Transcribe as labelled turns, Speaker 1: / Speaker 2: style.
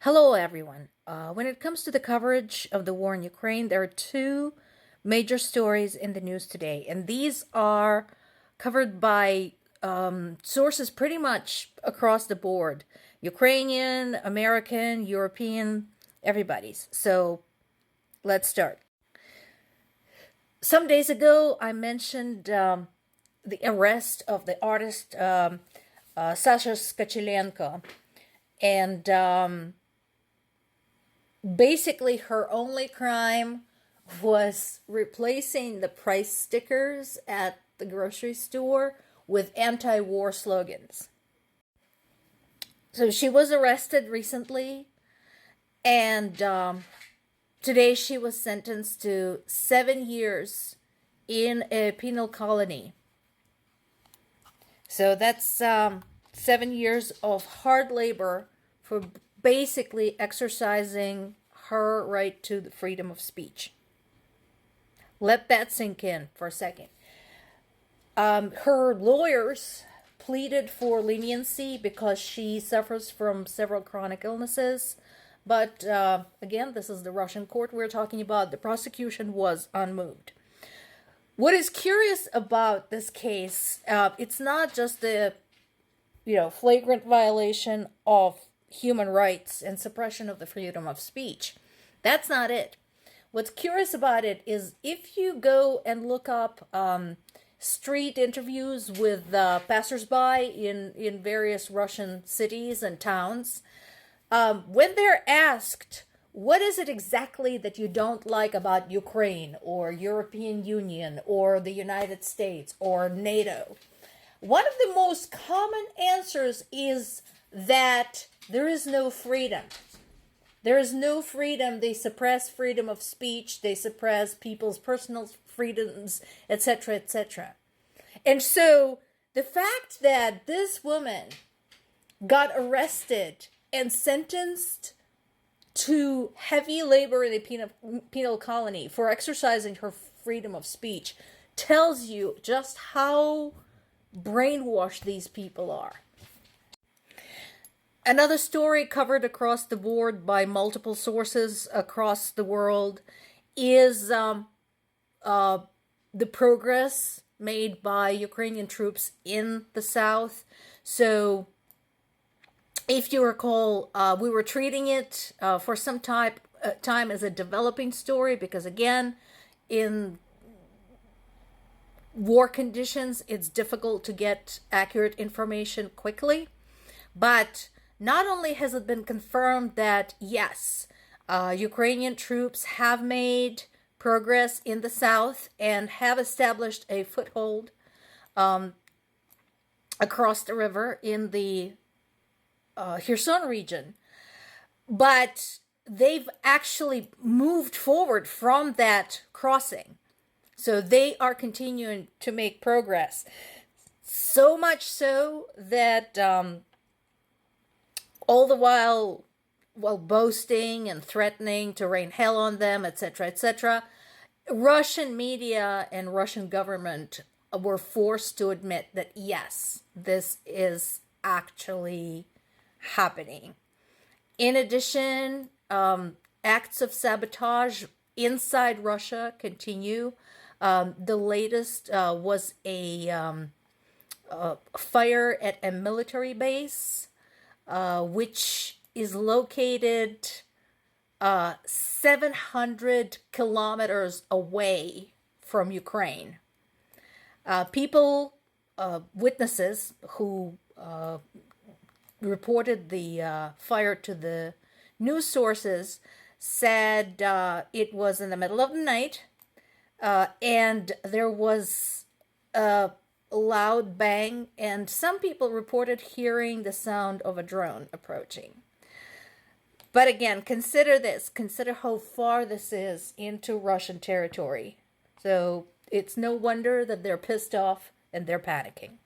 Speaker 1: Hello, everyone. When it comes to the coverage of the war in Ukraine, there are two major stories in the news today, and these are covered by sources pretty much across the board: Ukrainian, American, European, everybody's. So let's start. Some days ago, I mentioned the arrest of the artist Sasha Skachelenko, and basically her only crime was replacing the price stickers at the grocery store with anti-war slogans. So she was arrested recently, and today she was sentenced to 7 years in a penal colony. So that's 7 years of hard labor for basically exercising her right to the freedom of speech. Let that sink in for a second. Her lawyers pleaded for leniency because she suffers from several chronic illnesses. But again, this is the Russian court we're talking about. The prosecution was unmoved. What is curious about this case, it's not just the flagrant violation of human rights and suppression of the freedom of speech. That's not it. What's curious about it is if you go and look up street interviews with passersby in various Russian cities and towns, when they're asked, what is it exactly that you don't like about Ukraine or European Union or the United States or NATO? One of the most common answers is that there is no freedom. There is no freedom. They suppress freedom of speech. They suppress people's personal freedoms, etc., etc. And so the fact that this woman got arrested and sentenced to heavy labor in the penal colony for exercising her freedom of speech tells you just how brainwashed these people are. Another story covered across the board by multiple sources across the world is the progress made by Ukrainian troops in the south. So if you recall, we were treating it for some time as a developing story because, again, in war conditions, it's difficult to get accurate information quickly. But not only has it been confirmed that, yes, Ukrainian troops have made progress in the south and have established a foothold across the river in the Kherson region, but they've actually moved forward from that crossing. So they are continuing to make progress. So much so that all the while boasting and threatening to rain hell on them, etc., etc., Russian media and Russian government were forced to admit that, yes, this is actually happening. In addition, acts of sabotage inside Russia continue. The latest was a fire at a military base, which is located 700 kilometers away from Ukraine. Witnesses who reported the fire to the news sources said it was in the middle of the night, and there was a loud bang, and some people reported hearing the sound of a drone approaching. But again, consider this. Consider how far this is into Russian territory. So it's no wonder that they're pissed off and they're panicking.